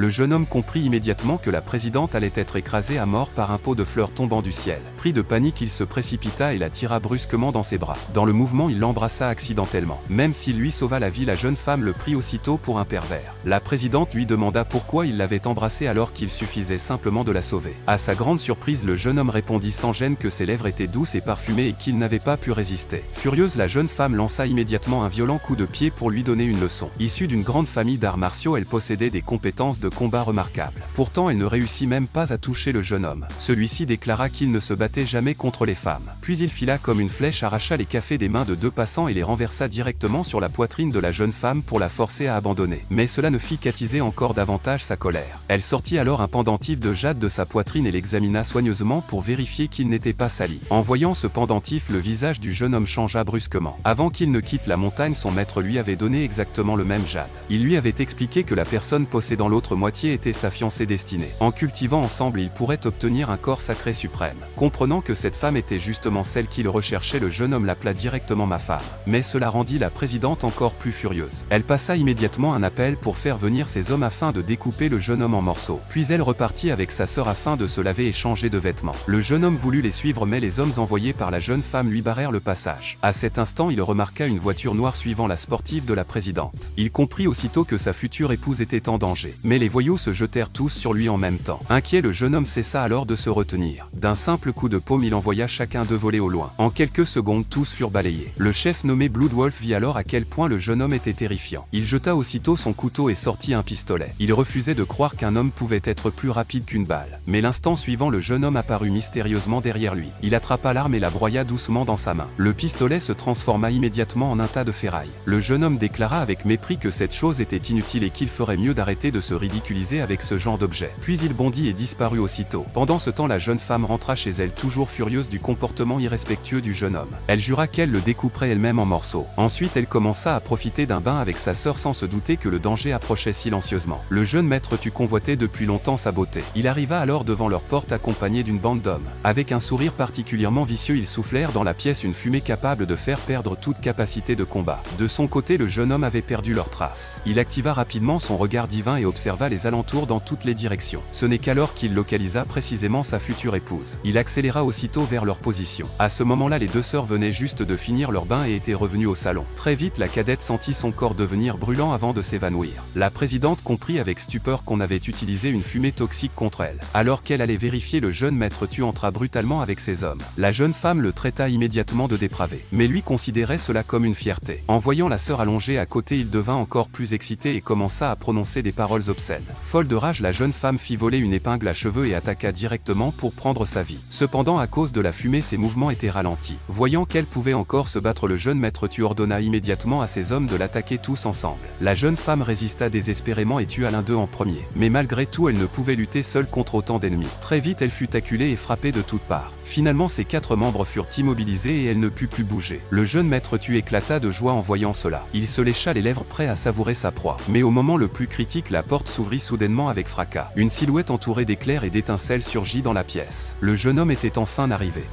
Le jeune homme comprit immédiatement que la présidente allait être écrasée à mort par un pot de fleurs tombant du ciel. Pris de panique, il se précipita et la tira brusquement dans ses bras. Dans le mouvement, il l'embrassa accidentellement. Même s'il lui sauva la vie, la jeune femme le prit aussitôt pour un pervers. La présidente lui demanda pourquoi il l'avait embrassée alors qu'il suffisait simplement de la sauver. À sa grande surprise, le jeune homme répondit sans gêne que ses lèvres étaient douces et parfumées et qu'il n'avait pas pu résister. Furieuse, la jeune femme lança immédiatement un violent coup de pied pour lui donner une leçon. Issue d'une grande famille d'arts martiaux, elle possédait des compétences de combat remarquables. Pourtant, elle ne réussit même pas à toucher le jeune homme. Celui-ci déclara qu'il ne se battait jamais contre les femmes. Puis il fila comme une flèche, arracha les cafés des mains de deux passants et les renversa directement sur la poitrine de la jeune femme pour la forcer à abandonner. Mais cela ne fit qu'attiser encore davantage sa colère. Elle sortit alors un pendentif de jade de sa poitrine et l'examina soigneusement pour vérifier qu'il n'était pas sali. En voyant ce pendentif, le visage du jeune homme changea brusquement. Avant qu'il ne quitte la montagne, son maître lui avait donné exactement le même jade. Il lui avait expliqué que la personne possédant l'autre moitié était sa fiancée destinée. En cultivant ensemble, ils pourraient obtenir un corps sacré suprême. Comprenant que cette femme était justement celle qu'il recherchait, le jeune homme l'appela directement ma femme. Mais cela rendit la présidente encore plus furieuse. Elle passa immédiatement un appel pour faire venir ses hommes afin de découper le jeune homme en morceaux. Puis elle repartit avec sa sœur afin de se laver et changer de vêtements. Le jeune homme voulut les suivre, mais les hommes envoyés par la jeune femme lui barrèrent le passage. À cet instant, il remarqua une voiture noire suivant la sportive de la présidente. Il comprit aussitôt que sa future épouse était en danger. Mais les voyous se jetèrent tous sur lui en même temps. Inquiet, le jeune homme cessa alors de se retenir. D'un simple coup de paume, il envoya chacun d'eux voler au loin. En quelques secondes, tous furent balayés. Le chef nommé Bloodwolf vit alors à quel point le jeune homme était terrifiant. Il jeta aussitôt son couteau et sortit un pistolet. Il refusait de croire qu'un homme pouvait être plus rapide qu'une balle. Mais l'instant suivant, le jeune homme apparut mystérieusement derrière lui. Il attrapa l'arme et la broya doucement dans sa main. Le pistolet se transforma immédiatement en un tas de ferraille. Le jeune homme déclara avec mépris que cette chose était inutile et qu'il ferait mieux d'arrêter de se ridiculiser avec ce genre d'objet. Puis il bondit et disparut aussitôt. Pendant ce temps, la jeune femme rentra chez elle toujours furieuse du comportement irrespectueux du jeune homme. Elle jura qu'elle le découperait elle-même en morceaux. Ensuite, elle commença à profiter d'un bain avec sa sœur sans se douter que le danger approchait silencieusement. Le jeune maître tu convoitait depuis longtemps sa beauté. Il arriva alors devant leur porte accompagné d'une bande d'hommes. Avec un sourire particulièrement vicieux, ils soufflèrent dans la pièce une fumée capable de faire perdre toute capacité de combat. De son côté, le jeune homme avait perdu leurs traces. Il activa rapidement son regard divin et observa les alentours dans toutes les directions. Ce n'est qu'alors qu'il localisa précisément sa future épouse. Il accéléra aussitôt vers leur position. À ce moment-là, les deux sœurs venaient juste de finir leur bain et étaient revenues au salon. Très vite, la cadette sentit son corps devenir brûlant avant de s'évanouir. La présidente comprit avec stupeur qu'on avait utilisé une fumée toxique contre elle. Alors qu'elle allait vérifier, le jeune maître tu entra brutalement avec ses hommes. La jeune femme le traita immédiatement de dépravé. Mais lui considérait cela comme une fierté. En voyant la sœur allongée à côté, il devint encore plus excité et commença à prononcer des paroles obscènes. Folle de rage, la jeune femme fit voler une épingle à cheveux et attaqua directement pour prendre sa vie. Cependant, à cause de la fumée, ses mouvements étaient ralentis. Voyant qu'elle pouvait encore se battre, le jeune maître tu ordonna immédiatement à ses hommes de l'attaquer tous ensemble. La jeune femme résista désespérément et tua l'un d'eux en premier. Mais malgré tout, elle ne pouvait lutter seule contre autant d'ennemis. Très vite, elle fut acculée et frappée de toutes parts. Finalement, ses 4 membres furent immobilisés et elle ne put plus bouger. Le jeune maître tu éclata de joie en voyant cela. Il se lécha les lèvres prêt à savourer sa proie. Mais au moment le plus critique, la porte s'ouvrit soudainement avec fracas. Une silhouette entourée d'éclairs et d'étincelles surgit dans la pièce. Le jeune homme était enfin arrivé.